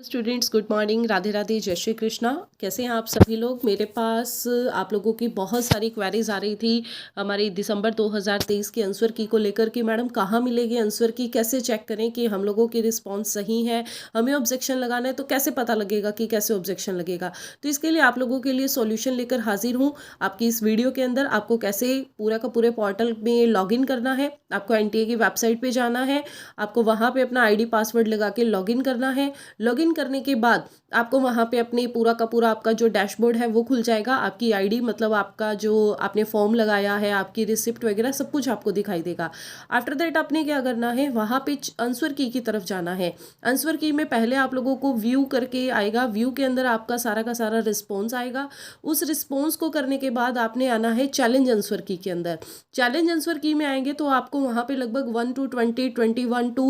Students good morning, Radhe Radhe, जय श्री कृष्णा। कैसे हैं आप सभी लोग। मेरे पास आप लोगों की बहुत सारी क्वेरीज आ रही थी हमारी दिसंबर 2023 की आंसर की को लेकर कि मैडम कहाँ मिलेगी आंसर की, कैसे चेक करें कि हम लोगों की रिस्पांस सही है, हमें ऑब्जेक्शन लगाना है तो कैसे पता लगेगा कि कैसे ऑब्जेक्शन लगेगा। तो इसके लिए आप लोगों के लिए सॉल्यूशन लेकर हाजिर हूँ आपकी इस वीडियो के अंदर। आपको कैसे पूरा का पूरे पोर्टल में लॉगिन करना है, आपको एनटीए की वेबसाइट पे जाना है, आपको वहाँ पे अपना आईडी पासवर्ड लगा के लॉगिन करना है। लॉगिन करने के बाद आपको वहाँ पे अपने पूरा का पूरा आपका जो डैशबोर्ड है वो खुल जाएगा। आपकी आईडी मतलब आपका जो आपने फॉर्म लगाया है, आपकी रिसिप्ट वगैरह सब कुछ आपको दिखाई देगा। आफ्टर दैट आपने क्या करना है, वहाँ पे आंसर की तरफ जाना है। आंसर की में पहले आप लोगों को व्यू करके आएगा, व्यू के अंदर आपका सारा का सारा रिस्पॉन्स आएगा। उस रिस्पॉन्स को करने के बाद आपने आना है चैलेंज आंसर की के अंदर। चैलेंज आंसर की में आएंगे तो आपको वहाँ पे लगभग 1 to 20, 21 to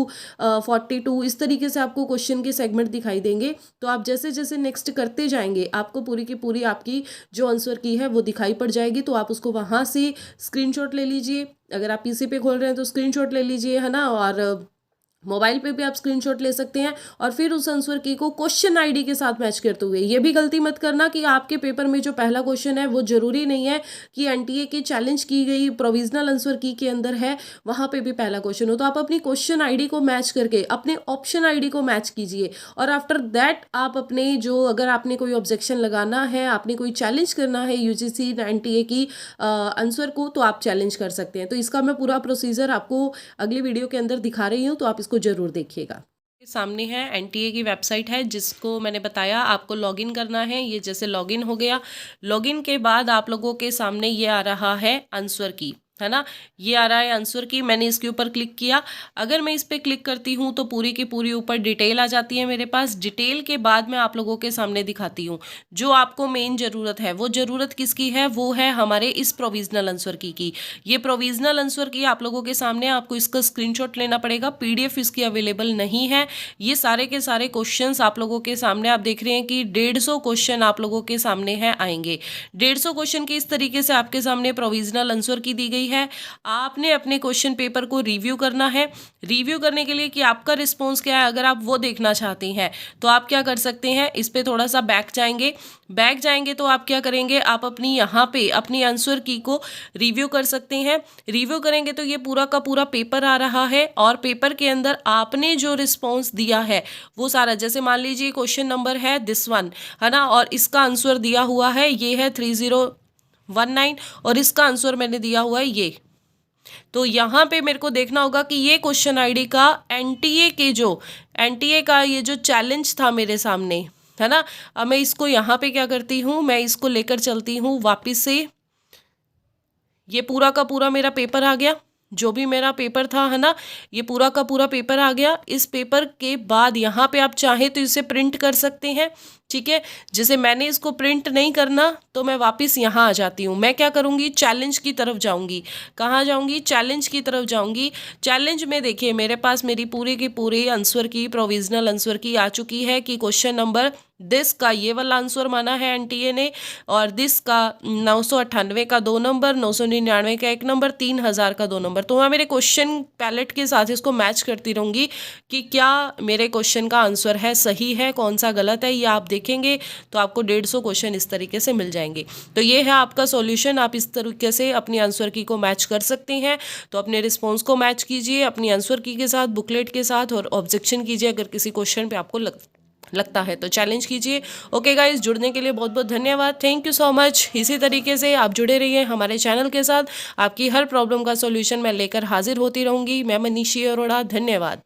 42 इस तरीके से आपको क्वेश्चन के सेगमेंट दिखाई देंगे। तो आप जैसे जैसे नेक्स्ट करते जाएंगे आपको पूरी की पूरी आपकी जो आंसर की है वो दिखाई पड़ जाएगी। तो आप उसको वहाँ से स्क्रीनशॉट ले लीजिए। अगर आप पीसी पे खोल रहे हैं तो स्क्रीनशॉट ले लीजिए, है ना। और मोबाइल पे भी आप स्क्रीनशॉट ले सकते हैं और फिर उस आंसर की को क्वेश्चन आईडी के साथ मैच करते हुए, ये भी गलती मत करना कि आपके पेपर में जो पहला क्वेश्चन है वो जरूरी नहीं है कि एनटीए की चैलेंज की गई प्रोविजनल आंसर की के अंदर है वहाँ पे भी पहला क्वेश्चन हो। तो आप अपनी क्वेश्चन आईडी को मैच करके अपने ऑप्शन आईडी को मैच कीजिए और आफ्टर दैट आप अपने जो, अगर आपने कोई ऑब्जेक्शन लगाना है, आपने कोई चैलेंज करना है यूजीसी एनटीए की आंसर को, तो आप चैलेंज कर सकते हैं। तो इसका मैं पूरा प्रोसीजर आपको अगली वीडियो के अंदर दिखा रही हूँ, तो आप इसको जरूर देखिएगा। सामने है एनटीए की वेबसाइट है जिसको मैंने बताया आपको लॉगिन करना है। ये जैसे लॉगिन हो गया, लॉगिन के बाद आप लोगों के सामने ये आ रहा है आंसर की, है ना। ये आ रहा है आंसर की, मैंने इसके ऊपर क्लिक किया। अगर मैं इस पर क्लिक करती हूँ तो पूरी की पूरी ऊपर डिटेल आ जाती है मेरे पास। डिटेल के बाद मैं आप लोगों के सामने दिखाती हूँ जो आपको मेन ज़रूरत है। वो ज़रूरत किसकी है, वो है हमारे इस प्रोविजनल आंसर की। ये प्रोविजनल आंसर की आप लोगों के सामने, आपको इसका स्क्रीनशॉट लेना पड़ेगा। पीडीएफ इसकी अवेलेबल नहीं है। ये सारे के सारे क्वेश्चंस आप लोगों के सामने, आप देख रहे हैं कि 150 क्वेश्चन आप लोगों के सामने है आएंगे। 150 क्वेश्चन की इस तरीके से आपके सामने प्रोविजनल आंसर की दी गई है। आपने अपने क्वेश्चन पेपर को रिव्यू करना है। रिव्यू करने के लिए कि आपका रिस्पॉन्स क्या है, अगर आप वो देखना चाहते हैं तो आप क्या कर सकते हैं, इस पे थोड़ा सा बैक जाएंगे तो आप क्या करेंगे, आप अपनी यहाँ पे अपनी आंसर की को रिव्यू कर सकते हैं। रिव्यू करेंगे तो ये पूरा का पूरा पेपर आ रहा है और पेपर के अंदर आपने जो रिस्पॉन्स दिया है वो सारा, जैसे मान लीजिए क्वेश्चन नंबर है दिस वन, है ना, और इसका आंसर दिया हुआ है ये है 3019 और इसका आंसर मैंने दिया हुआ है ये। तो यहाँ पे मेरे को देखना होगा कि ये क्वेश्चन आईडी का एनटीए का ये जो चैलेंज था मेरे सामने, है ना। अब मैं इसको यहाँ पे क्या करती हूँ, मैं इसको लेकर चलती हूँ वापस से। ये पूरा का पूरा मेरा पेपर आ गया, जो भी मेरा पेपर था, है ना, ये पूरा का पूरा पेपर आ गया। इस पेपर के बाद यहाँ पे आप चाहे तो इसे प्रिंट कर सकते हैं, ठीक है। जैसे मैंने इसको प्रिंट नहीं करना तो मैं वापस यहाँ आ जाती हूँ। मैं क्या करूँगी, चैलेंज की तरफ जाऊँगी। कहाँ जाऊँगी, चैलेंज की तरफ जाऊँगी। चैलेंज में देखिए मेरे पास मेरी पूरी की पूरी आंसर की, प्रोविजनल आंसर की आ चुकी है कि क्वेश्चन नंबर दिस का ये वाला आंसर माना है एनटीए ने, और दिस का 998 का 2 नंबर, 999 का 1 नंबर, 3000 का 2 नंबर। तो मैं मेरे क्वेश्चन पैलेट के साथ इसको मैच करती रहूँगी कि क्या मेरे क्वेश्चन का आंसर है सही है, कौन सा गलत है, ये आप देखेंगे तो आपको 150 क्वेश्चन इस तरीके से मिल जाएंगे। तो ये है आपका सॉल्यूशन। आप इस तरीके से अपनी आंसर की को मैच कर सकते हैं। तो अपने रिस्पॉन्स को मैच कीजिए अपनी आंसर की के साथ, बुकलेट के साथ, और ऑब्जेक्शन कीजिए अगर किसी क्वेश्चन पे आपको लगता है तो चैलेंज कीजिए। ओके गाइस, जुड़ने के लिए बहुत बहुत धन्यवाद, थैंक यू सो मच। इसी तरीके से आप जुड़े रहिए हमारे चैनल के साथ। आपकी हर प्रॉब्लम का सॉल्यूशन मैं लेकर हाजिर होती रहूँगी। मैं मनीषी अरोड़ा, धन्यवाद।